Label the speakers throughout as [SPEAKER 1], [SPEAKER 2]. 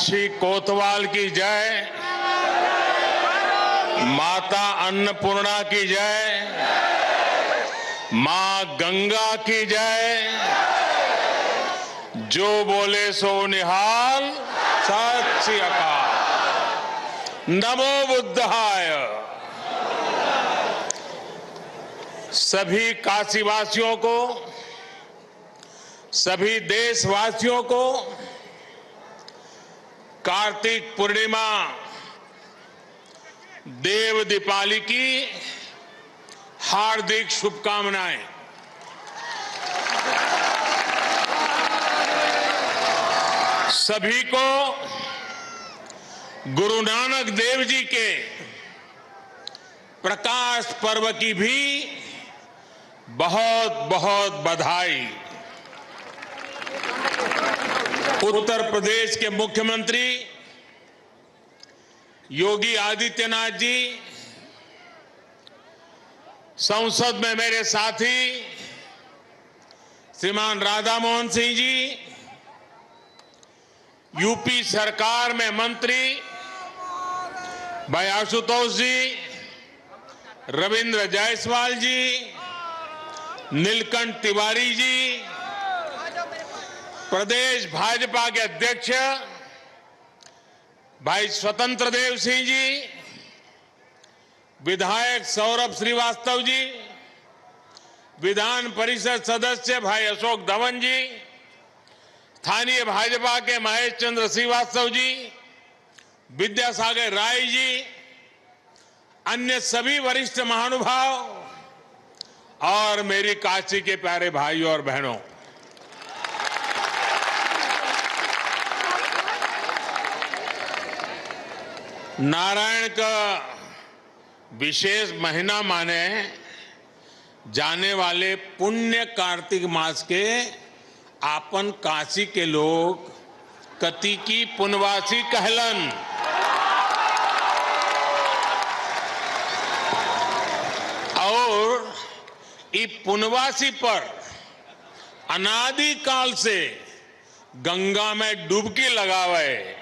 [SPEAKER 1] काशी कोतवाल की जय, माता अन्नपूर्णा की जय, मां गंगा की जय। जो बोले सो निहाल, सत श्री अकाल। नमो बुद्धाय। सभी काशीवासियों को, सभी देशवासियों को कार्तिक पूर्णिमा देव दीपावली की हार्दिक शुभकामनाएं। सभी को गुरु नानक देव जी के प्रकाश पर्व की भी बहुत बहुत बधाई। उत्तर प्रदेश के मुख्यमंत्री योगी आदित्यनाथ जी, संसद में मेरे साथी श्रीमान राधा मोहन सिंह जी, यूपी सरकार में मंत्री भाई आशुतोष जी, रविंद्र जायसवाल जी, नीलकंठ तिवारी जी, प्रदेश भाजपा के अध्यक्ष भाई स्वतंत्र देव सिंह जी, विधायक सौरभ श्रीवास्तव जी, विधान परिषद सदस्य भाई अशोक धवन जी, स्थानीय भाजपा के महेश चंद्र श्रीवास्तव जी, विद्यासागर राय जी, अन्य सभी वरिष्ठ महानुभाव और मेरी काशी के प्यारे भाइयों और बहनों, नारायण का विशेष महीना माने जाने वाले पुण्य कार्तिक मास के आपन काशी के लोग कति की पुनवासी कहलन। और ई पुनवासी पर अनादि काल से गंगा में डुबकी लगावे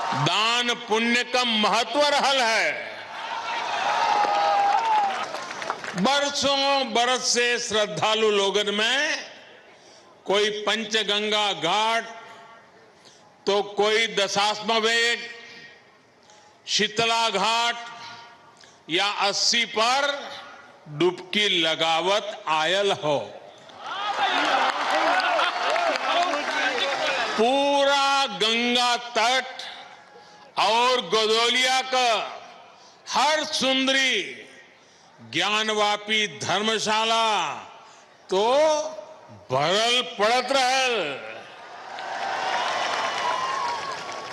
[SPEAKER 1] दान पुण्य का महत्व रहल है। बरसों बरस से श्रद्धालु लोगन में कोई पंचगंगा घाट, तो कोई दशाश्वमेध, शीतला घाट या 80 पर डुबकी लगावत आयल हो। पूरा गंगा तट और गोदोलिया का हर सुंदरी ज्ञानवापी धर्मशाला तो भरल पड़त रहल।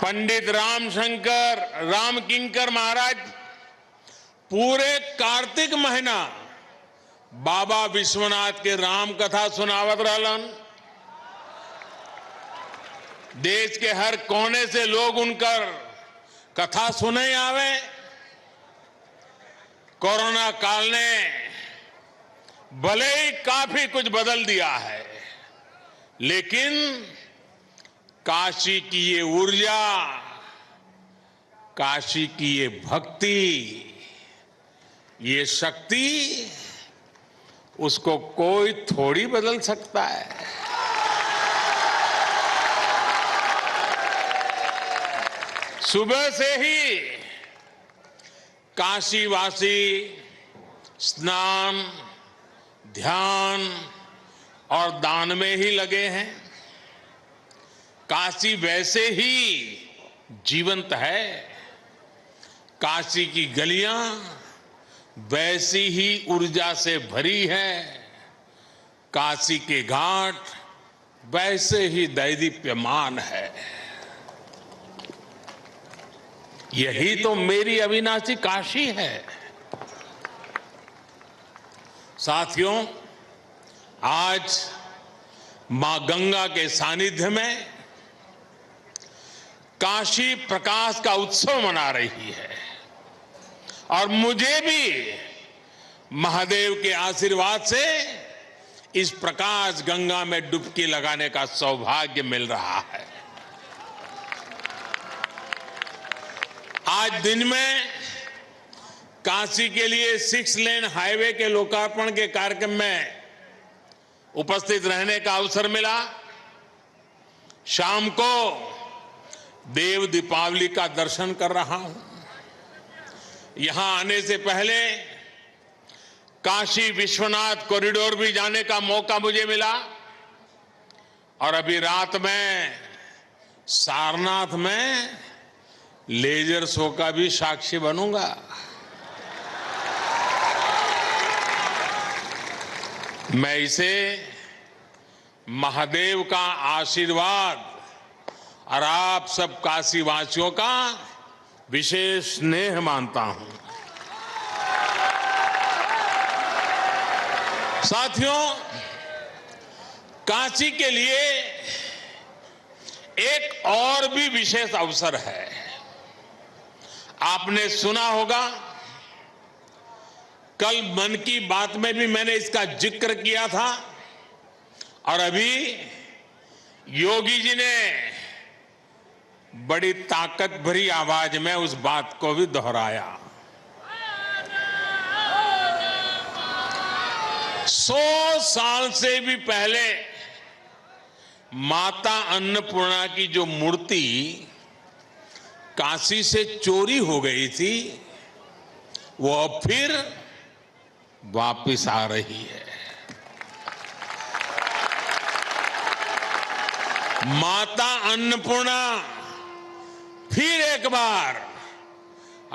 [SPEAKER 1] पंडित रामशंकर रामकिंकर महाराज पूरे कार्तिक महीना बाबा विश्वनाथ के राम कथा सुनावत रहलन। देश के हर कोने से लोग उनकर कथा सुने आवे। कोरोना काल ने भले ही काफी कुछ बदल दिया है, लेकिन काशी की ये ऊर्जा, काशी की ये भक्ति, ये शक्ति, उसको कोई थोड़ी बदल सकता है। सुबह से ही काशीवासी स्नान, ध्यान और दान में ही लगे हैं। काशी वैसे ही जीवंत है। काशी की गलियां वैसी ही ऊर्जा से भरी है। काशी के घाट वैसे ही दैदीप्यमान है। यही तो मेरी अविनाशी काशी है। साथियों, आज मां गंगा के सानिध्य में काशी प्रकाश का उत्सव मना रही है और मुझे भी महादेव के आशीर्वाद से इस प्रकाश गंगा में डुबकी लगाने का सौभाग्य मिल रहा है। आज दिन में काशी के लिए 6 लेन हाईवे के लोकार्पण के कार्यक्रम में उपस्थित रहने का अवसर मिला। शाम को देव दीपावली का दर्शन कर रहा हूं। यहां आने से पहले काशी विश्वनाथ कॉरिडोर भी जाने का मौका मुझे मिला और अभी रात में सारनाथ में लेजर शो का भी साक्षी बनूंगा। मैं इसे महादेव का आशीर्वाद और आप सब काशीवासियों का विशेष स्नेह मानता हूं। साथियों, काशी के लिए एक और भी विशेष अवसर है। आपने सुना होगा, कल मन की बात में भी मैंने इसका जिक्र किया था और अभी योगी जी ने बड़ी ताकत भरी आवाज में उस बात को भी दोहराया। 100 साल से भी पहले माता अन्नपूर्णा की जो मूर्ति काशी से चोरी हो गई थी, वो अब फिर वापिस आ रही है। माता अन्नपूर्णा फिर एक बार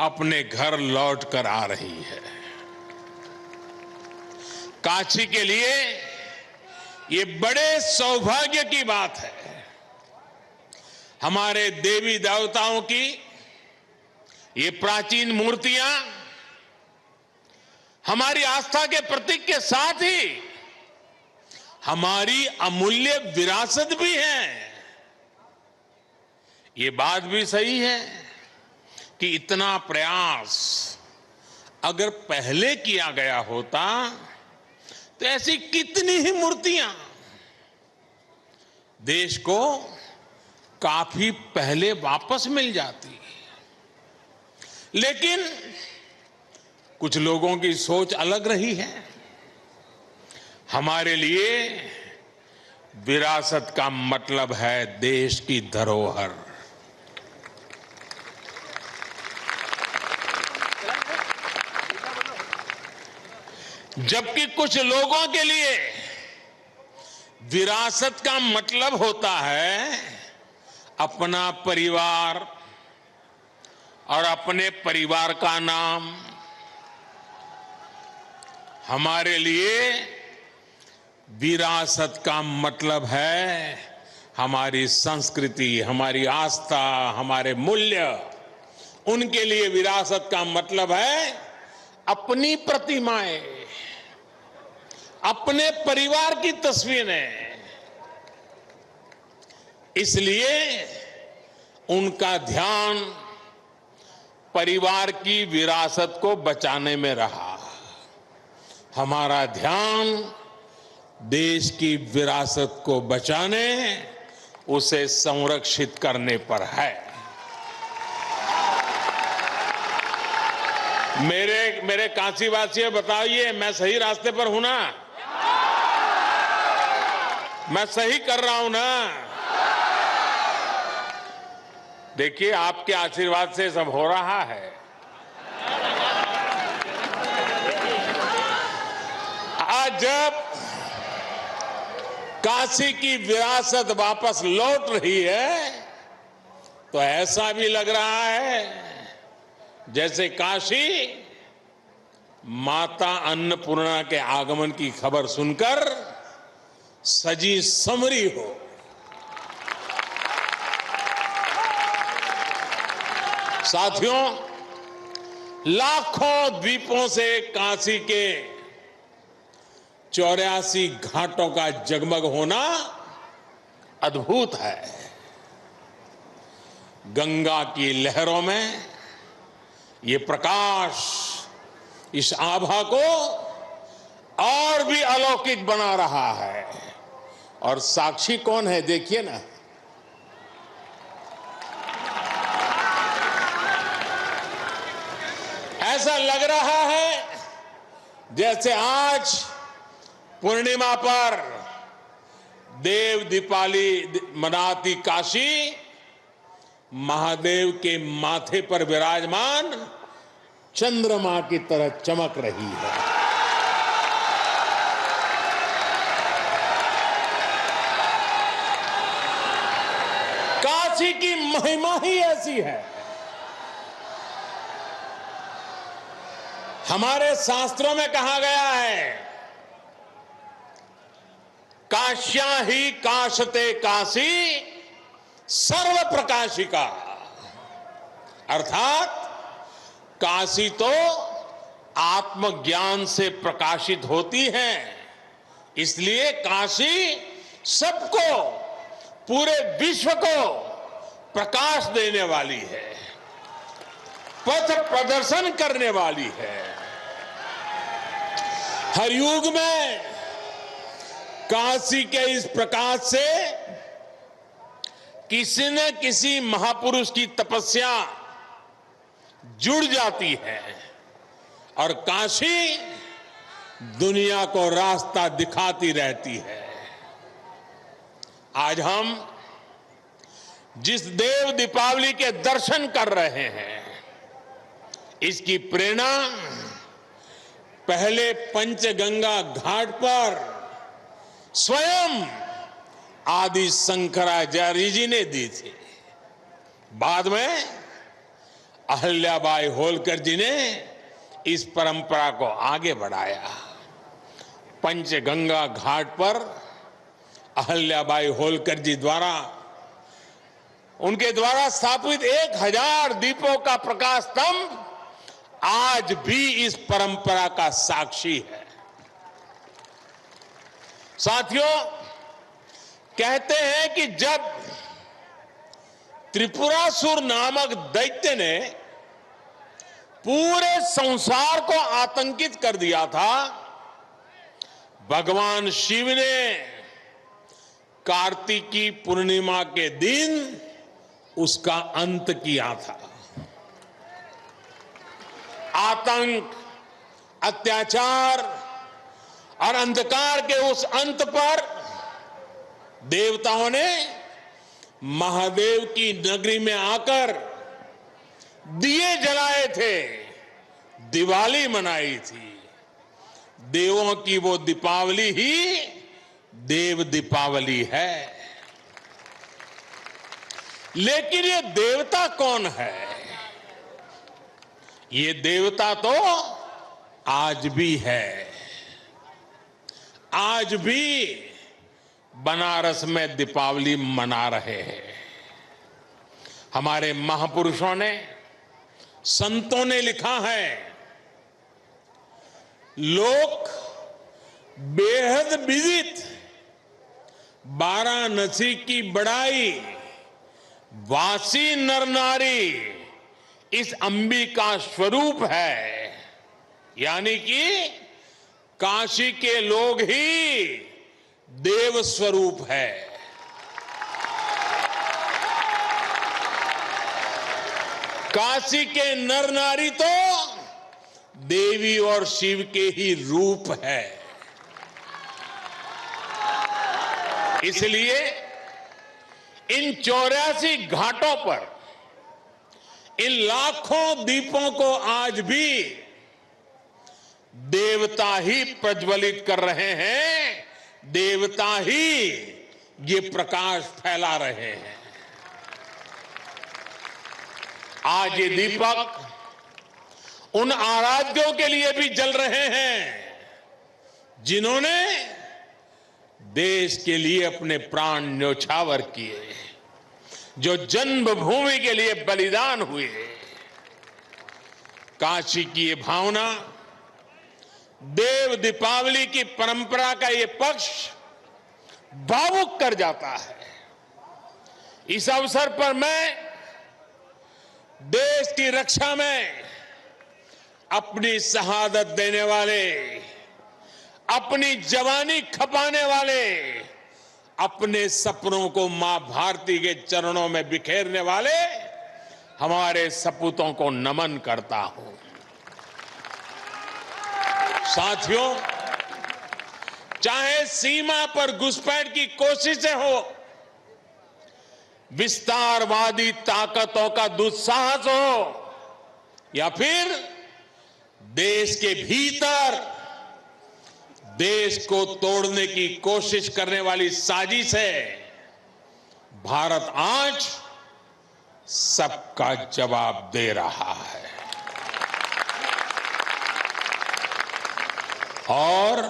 [SPEAKER 1] अपने घर लौट कर आ रही है। काशी के लिए ये बड़े सौभाग्य की बात है। हमारे देवी देवताओं की ये प्राचीन मूर्तियां हमारी आस्था के प्रतीक के साथ ही हमारी अमूल्य विरासत भी है। ये बात भी सही है कि इतना प्रयास अगर पहले किया गया होता तो ऐसी कितनी ही मूर्तियां देश को काफी पहले वापस मिल जाती। लेकिन कुछ लोगों की सोच अलग रही है। हमारे लिए विरासत का मतलब है देश की धरोहर। जबकि कुछ लोगों के लिए विरासत का मतलब होता है अपना परिवार और अपने परिवार का नाम। हमारे लिए विरासत का मतलब है हमारी संस्कृति, हमारी आस्था, हमारे मूल्य। उनके लिए विरासत का मतलब है अपनी प्रतिमाएं, अपने परिवार की तस्वीरें। इसलिए उनका ध्यान परिवार की विरासत को बचाने में रहा। हमारा ध्यान देश की विरासत को बचाने, उसे संरक्षित करने पर है। मेरे काशीवासियों, बताइए मैं सही रास्ते पर हूं ना? मैं सही कर रहा हूं ना? देखिए, आपके आशीर्वाद से सब हो रहा है। आज जब काशी की विरासत वापस लौट रही है तो ऐसा भी लग रहा है जैसे काशी माता अन्नपूर्णा के आगमन की खबर सुनकर सजी संवरी हो। साथियों, लाखों द्वीपों से काशी के 84 घाटों का जगमग होना अद्भुत है। गंगा की लहरों में ये प्रकाश इस आभा को और भी अलौकिक बना रहा है। और साक्षी कौन है, देखिए ना। ऐसा लग रहा है जैसे आज पूर्णिमा पर देव दीपावली मनाती काशी महादेव के माथे पर विराजमान चंद्रमा की तरह चमक रही है। काशी की महिमा ही ऐसी है। हमारे शास्त्रों में कहा गया है, काश्या ही काशते काशी सर्व प्रकाशिका, अर्थात काशी तो आत्मज्ञान से प्रकाशित होती है, इसलिए काशी सबको, पूरे विश्व को प्रकाश देने वाली है, पथ प्रदर्शन करने वाली है। हर युग में काशी के इस प्रकाश से किसी न किसी महापुरुष की तपस्या जुड़ जाती है और काशी दुनिया को रास्ता दिखाती रहती है। आज हम जिस देव दीपावली के दर्शन कर रहे हैं, इसकी प्रेरणा पहले पंचगंगा घाट पर स्वयं आदि शंकराचार्य जी ने दी थी। बाद में अहिल्याबाई होलकर जी ने इस परंपरा को आगे बढ़ाया। पंचगंगा घाट पर अहिल्याबाई होलकर जी द्वारा, उनके द्वारा स्थापित 1000 दीपों का प्रकाश स्तंभ आज भी इस परंपरा का साक्षी है। साथियों, कहते हैं कि जब त्रिपुरासुर नामक दैत्य ने पूरे संसार को आतंकित कर दिया था, भगवान शिव ने कार्तिकी पूर्णिमा के दिन उसका अंत किया था। आतंक, अत्याचार और अंधकार के उस अंत पर देवताओं ने महादेव की नगरी में आकर दिए जलाए थे, दिवाली मनाई थी। देवों की वो दीपावली ही देव दीपावली है। लेकिन ये देवता कौन है? ये देवता तो आज भी है। आज भी बनारस में दीपावली मना रहे हैं। हमारे महापुरुषों ने, संतों ने लिखा है, लोक बेहद विदित वाराणसी की बड़ाई, वासी नर नारी इस अंबिका स्वरूप है। यानी कि काशी के लोग ही देव स्वरूप है। काशी के नर नारी तो देवी और शिव के ही रूप है। इसलिए इन 84 घाटों पर इन लाखों दीपों को आज भी देवता ही प्रज्वलित कर रहे हैं, देवता ही ये प्रकाश फैला रहे हैं। आज ये दीपक उन आराध्यों के लिए भी जल रहे हैं जिन्होंने देश के लिए अपने प्राण न्योछावर किए, जो जन्मभूमि के लिए बलिदान हुए। काशी की ये भावना, देव दीपावली की परंपरा का ये पक्ष भावुक कर जाता है। इस अवसर पर मैं देश की रक्षा में अपनी शहादत देने वाले, अपनी जवानी खपाने वाले, अपने सपनों को मां भारती के चरणों में बिखेरने वाले हमारे सपूतों को नमन करता हूं। साथियों, चाहे सीमा पर घुसपैठ की कोशिशें हो, विस्तारवादी ताकतों का दुस्साहस हो, या फिर देश के भीतर देश को तोड़ने की कोशिश करने वाली साजिश है, भारत आज सबका जवाब दे रहा है और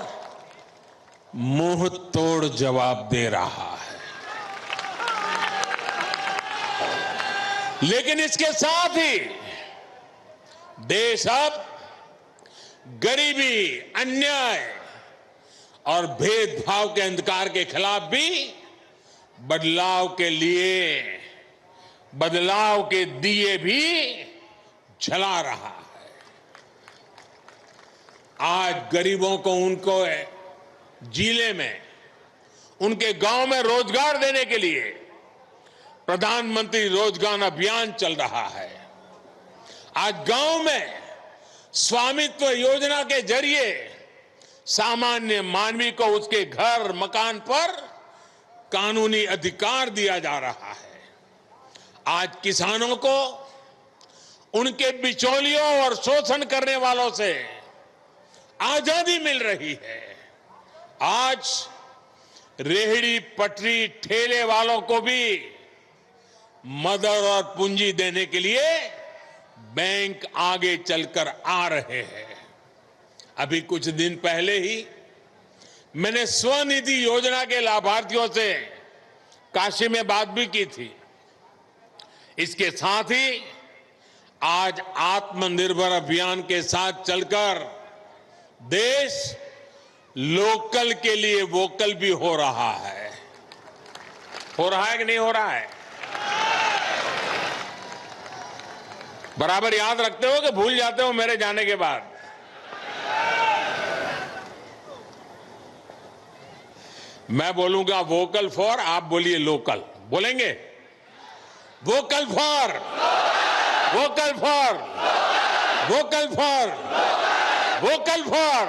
[SPEAKER 1] मुंह तोड़ जवाब दे रहा है। लेकिन इसके साथ ही देश अब गरीबी, अन्याय और भेदभाव के अंधकार के खिलाफ भी बदलाव के दिए भी जला रहा है। आज गरीबों को उनको जिले में, उनके गांव में रोजगार देने के लिए प्रधानमंत्री रोजगार अभियान चल रहा है। आज गांव में स्वामित्व योजना के जरिए सामान्य मानवी को उसके घर, मकान पर कानूनी अधिकार दिया जा रहा है। आज किसानों को उनके बिचौलियों और शोषण करने वालों से आजादी मिल रही है। आज रेहड़ी पटरी ठेले वालों को भी मदद और पूंजी देने के लिए बैंक आगे चलकर आ रहे हैं। अभी कुछ दिन पहले ही मैंने स्वनिधि योजना के लाभार्थियों से काशी में बात भी की थी। इसके साथ ही आज आत्मनिर्भर अभियान के साथ चलकर देश लोकल के लिए वोकल भी हो रहा है। हो रहा है कि नहीं हो रहा है? बराबर याद रखते हो कि भूल जाते हो मेरे जाने के बाद? मैं बोलूंगा वोकल फॉर, आप बोलिए लोकल। बोलेंगे vocal for, vocal for, vocal for, vocal for.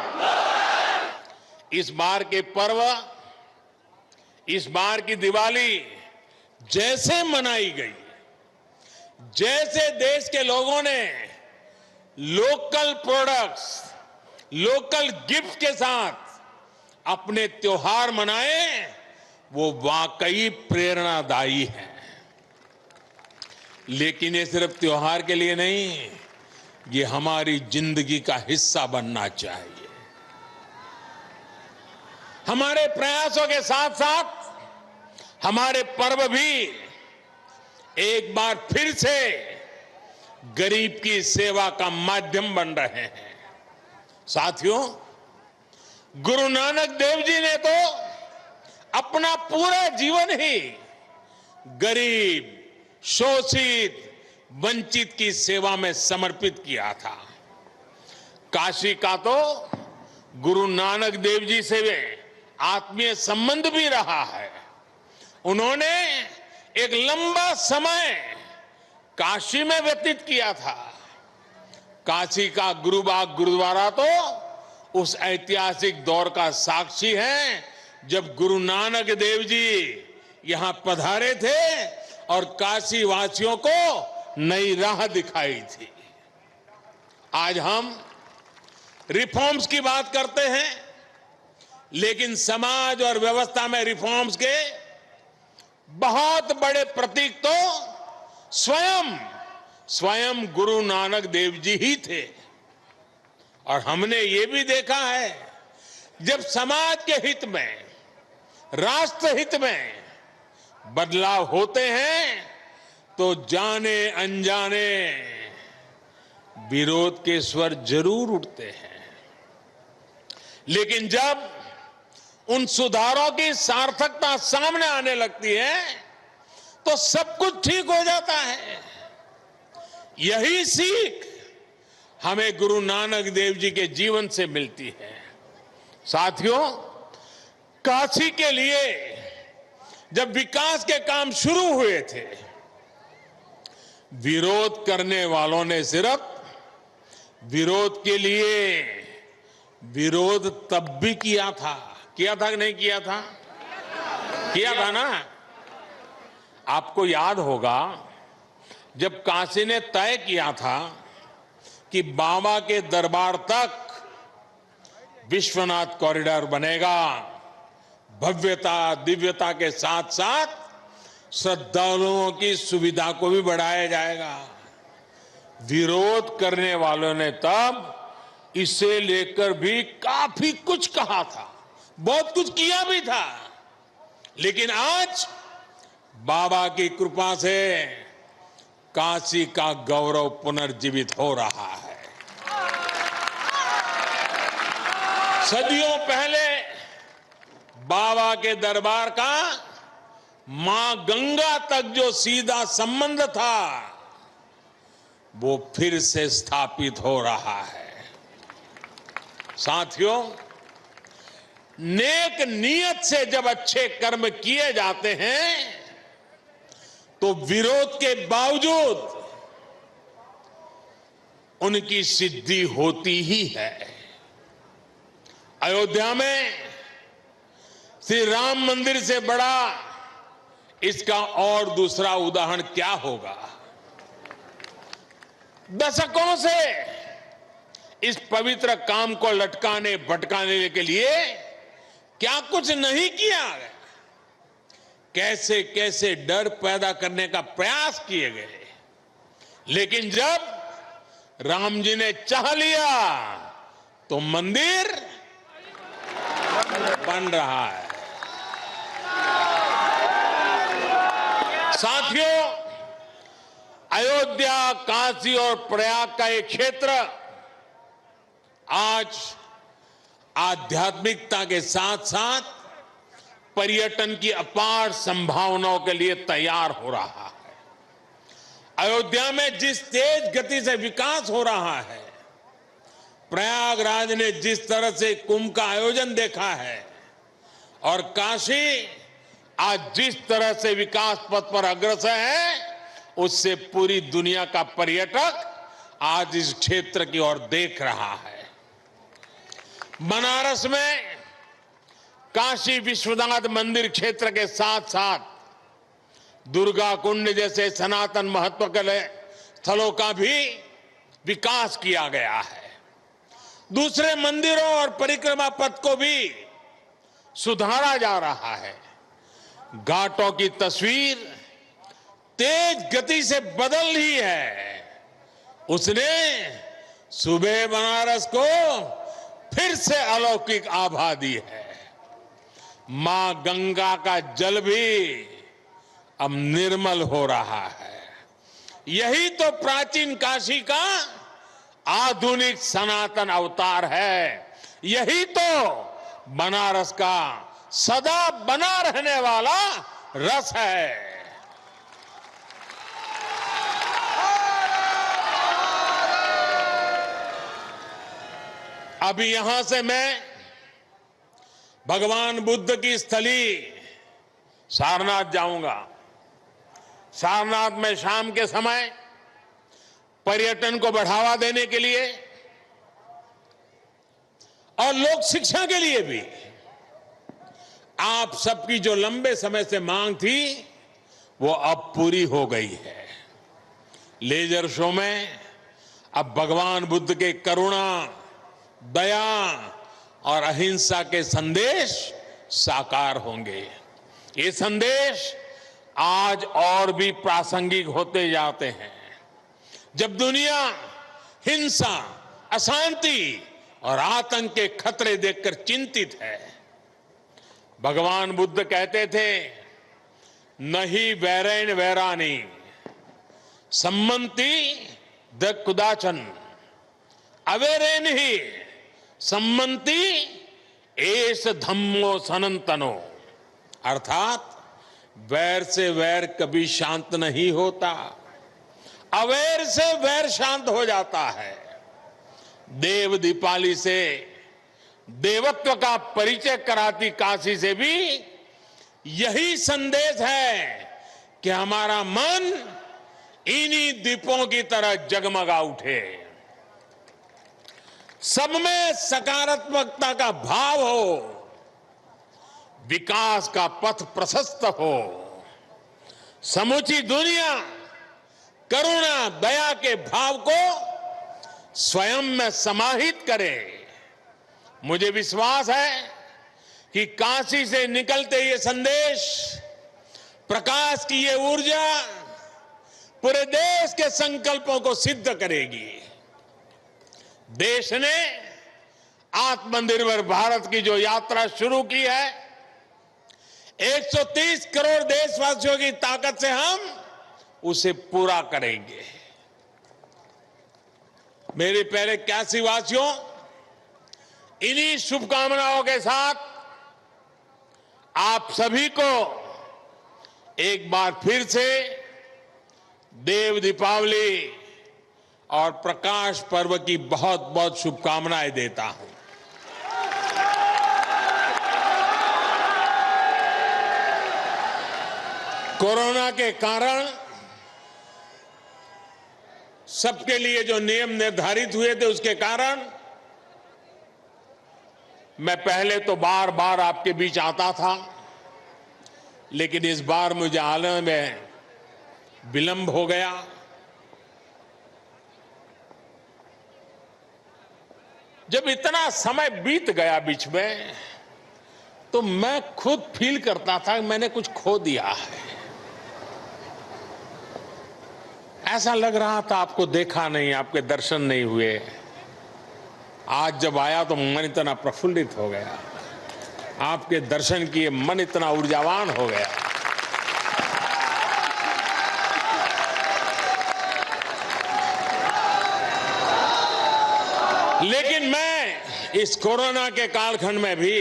[SPEAKER 1] इस बार के पर्व, इस बार की दिवाली जैसे मनाई गई, जैसे देश के लोगों ने लोकल प्रोडक्ट्स, लोकल गिफ्ट के साथ अपने त्योहार मनाए, वो वाकई प्रेरणादायी है। लेकिन ये सिर्फ त्योहार के लिए नहीं, ये हमारी जिंदगी का हिस्सा बनना चाहिए। हमारे प्रयासों के साथ साथ हमारे पर्व भी एक बार फिर से गरीब की सेवा का माध्यम बन रहे हैं। साथियों, गुरु नानक देव जी ने तो अपना पूरा जीवन ही गरीब, शोषित, वंचित की सेवा में समर्पित किया था। काशी का तो गुरु नानक देव जी से आत्मीय संबंध भी रहा है। उन्होंने एक लंबा समय काशी में व्यतीत किया था। काशी का गुरुबाग गुरुद्वारा तो उस ऐतिहासिक दौर का साक्षी है जब गुरु नानक देव जी यहां पधारे थे और काशी वासियों को नई राह दिखाई थी। आज हम रिफॉर्म्स की बात करते हैं, लेकिन समाज और व्यवस्था में रिफॉर्म्स के बहुत बड़े प्रतीक तो स्वयं गुरु नानक देव जी ही थे। और हमने ये भी देखा है, जब समाज के हित में, राष्ट्र हित में बदलाव होते हैं तो जाने अनजाने विरोध के स्वर जरूर उठते हैं। लेकिन जब उन सुधारों की सार्थकता सामने आने लगती है तो सब कुछ ठीक हो जाता है। यही सीख हमें गुरु नानक देव जी के जीवन से मिलती है। साथियों, काशी के लिए जब विकास के काम शुरू हुए थे, विरोध करने वालों ने सिर्फ विरोध के लिए विरोध तब भी किया था कि नहीं किया था? किया था ना। आपको याद होगा जब काशी ने तय किया था कि बाबा के दरबार तक विश्वनाथ कॉरिडोर बनेगा, भव्यता दिव्यता के साथ साथ श्रद्धालुओं की सुविधा को भी बढ़ाया जाएगा। विरोध करने वालों ने तब इसे लेकर भी काफी कुछ कहा था, बहुत कुछ किया भी था, लेकिन आज बाबा की कृपा से काशी का गौरव पुनर्जीवित हो रहा है। सदियों पहले बाबा के दरबार का मां गंगा तक जो सीधा संबंध था वो फिर से स्थापित हो रहा है। साथियों, नेक नियत से जब अच्छे कर्म किए जाते हैं तो विरोध के बावजूद उनकी सिद्धि होती ही है। अयोध्या में श्री राम मंदिर से बड़ा इसका और दूसरा उदाहरण क्या होगा? दशकों से इस पवित्र काम को लटकाने भटकाने के लिए क्या कुछ नहीं किया गया, कैसे कैसे डर पैदा करने का प्रयास किए गए, लेकिन जब राम जी ने चाह लिया तो मंदिर बन रहा है। साथियों, अयोध्या, काशी और प्रयाग का एक क्षेत्र आज आध्यात्मिकता के साथ साथ पर्यटन की अपार संभावनाओं के लिए तैयार हो रहा है। अयोध्या में जिस तेज गति से विकास हो रहा है, प्रयागराज ने जिस तरह से कुंभ का आयोजन देखा है और काशी आज जिस तरह से विकास पथ पर अग्रसर है, उससे पूरी दुनिया का पर्यटक आज इस क्षेत्र की ओर देख रहा है। बनारस में काशी विश्वनाथ मंदिर क्षेत्र के साथ साथ दुर्गा कुंड जैसे सनातन महत्व के स्थलों का भी विकास किया गया है। दूसरे मंदिरों और परिक्रमा पथ को भी सुधारा जा रहा है। घाटों की तस्वीर तेज गति से बदल रही है। उसने सुबह बनारस को फिर से अलौकिक आभा दी है। मां गंगा का जल भी अब निर्मल हो रहा है। यही तो प्राचीन काशी का आधुनिक सनातन अवतार है। यही तो बनारस का सदा बना रहने वाला रस है। अभी यहां से मैं भगवान बुद्ध की स्थली सारनाथ जाऊंगा। सारनाथ में शाम के समय पर्यटन को बढ़ावा देने के लिए और लोक शिक्षा के लिए भी आप सबकी जो लंबे समय से मांग थी वो अब पूरी हो गई है। लेजर शो में अब भगवान बुद्ध के करुणा, दया और अहिंसा के संदेश साकार होंगे। ये संदेश आज और भी प्रासंगिक होते जाते हैं। जब दुनिया हिंसा, अशांति और आतंक के खतरे देखकर चिंतित है, भगवान बुद्ध कहते थे, नहीं वैरेण वैरानी सम्मति द कुदाचन अवेरेन ही सम्मति एस धम्मो सनातनो। अर्थात वैर से वैर कभी शांत नहीं होता, अवैर से वैर शांत हो जाता है। देव दीपाली से देवत्व का परिचय कराती काशी से भी यही संदेश है कि हमारा मन इन्हीं दीपों की तरह जगमगा उठे। सब में सकारात्मकता का भाव हो, विकास का पथ प्रशस्त हो, समूची दुनिया करुणा दया के भाव को स्वयं में समाहित करे। मुझे विश्वास है कि काशी से निकलते ये संदेश, प्रकाश की ये ऊर्जा पूरे देश के संकल्पों को सिद्ध करेगी। देश ने आत्मनिर्भर भारत की जो यात्रा शुरू की है, 130 करोड़ देशवासियों की ताकत से हम उसे पूरा करेंगे। मेरे प्यारे काशीवासियों, इन्हीं शुभकामनाओं के साथ आप सभी को एक बार फिर से देव दीपावली और प्रकाश पर्व की बहुत बहुत शुभकामनाएं देता हूं। कोरोना के कारण सबके लिए जो नियम निर्धारित हुए थे, उसके कारण मैं पहले तो बार बार आपके बीच आता था, लेकिन इस बार मुझे आने में विलंब हो गया। जब इतना समय बीत गया बीच में, तो मैं खुद फील करता था कि मैंने कुछ खो दिया है। ऐसा लग रहा था आपको देखा नहीं, आपके दर्शन नहीं हुए। आज जब आया तो मन इतना प्रफुल्लित हो गया, आपके दर्शन किए मन इतना ऊर्जावान हो गया। लेकिन मैं इस कोरोना के कालखंड में भी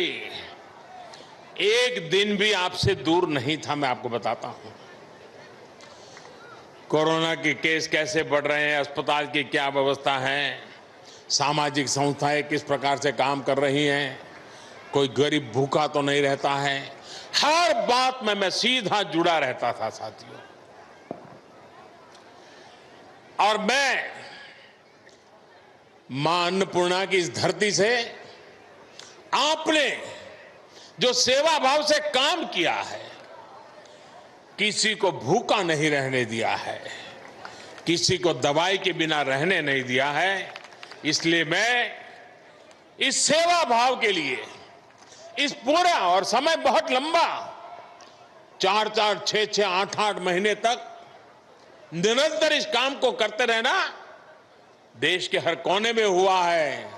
[SPEAKER 1] एक दिन भी आपसे दूर नहीं था। मैं आपको बताता हूं कोरोना के केस कैसे बढ़ रहे हैं, अस्पताल की क्या व्यवस्था है, सामाजिक संस्थाएं किस प्रकार से काम कर रही हैं, कोई गरीब भूखा तो नहीं रहता है। हर बात में मैं सीधा जुड़ा रहता था साथियों। और मैं मां अन्नपूर्णा की इस धरती से आपने जो सेवा भाव से काम किया है, किसी को भूखा नहीं रहने दिया है, किसी को दवाई के बिना रहने नहीं दिया है, इसलिए मैं इस सेवा भाव के लिए इस पूरा, और समय बहुत लंबा, 4-4, 6-6, 8-8 महीने तक निरंतर इस काम को करते रहना देश के हर कोने में हुआ है,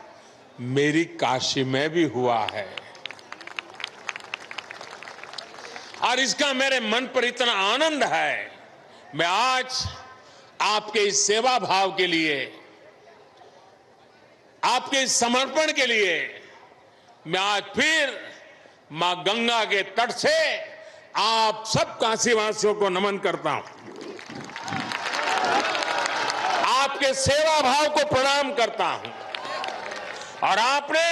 [SPEAKER 1] मेरी काशी में भी हुआ है। और इसका मेरे मन पर इतना आनंद है, मैं आज आपके इस सेवा भाव के लिए, आपके इस समर्पण के लिए मैं आज फिर मां गंगा के तट से आप सब काशीवासियों को नमन करता हूं, आपके सेवा भाव को प्रणाम करता हूं। और आपने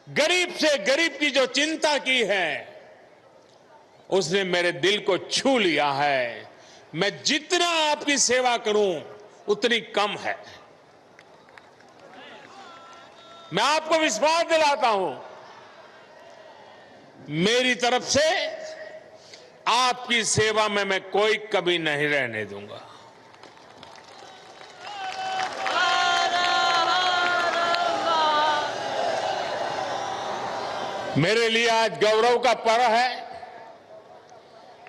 [SPEAKER 1] गरीब से गरीब की जो चिंता की है, उसने मेरे दिल को छू लिया है। मैं जितना आपकी सेवा करूं उतनी कम है। मैं आपको विश्वास दिलाता हूं, मेरी तरफ से आपकी सेवा में मैं कोई कमी नहीं रहने दूंगा। मेरे लिए आज गौरव का पर्व है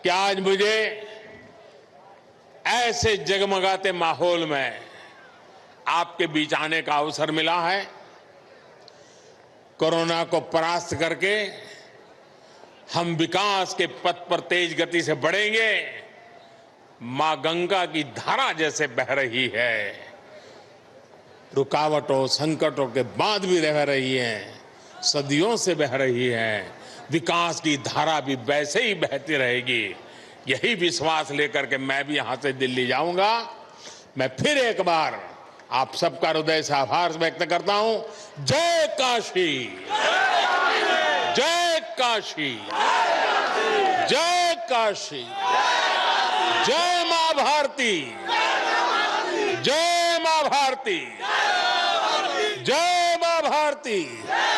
[SPEAKER 1] कि आज मुझे ऐसे जगमगाते माहौल में आपके बीच आने का अवसर मिला है। कोरोना को परास्त करके हम विकास के पथ पर तेज गति से बढ़ेंगे। मां गंगा की धारा जैसे बह रही है, रुकावटों संकटों के बाद भी रह रही है, सदियों से बह रही है, विकास की धारा भी वैसे ही बहती रहेगी। यही विश्वास लेकर के मैं भी यहां से दिल्ली जाऊंगा। मैं फिर एक बार आप सबका हृदय से आभार व्यक्त करता हूं। जय काशी, जय काशी, जय काशी, जय मां भारती, जय मां भारती। की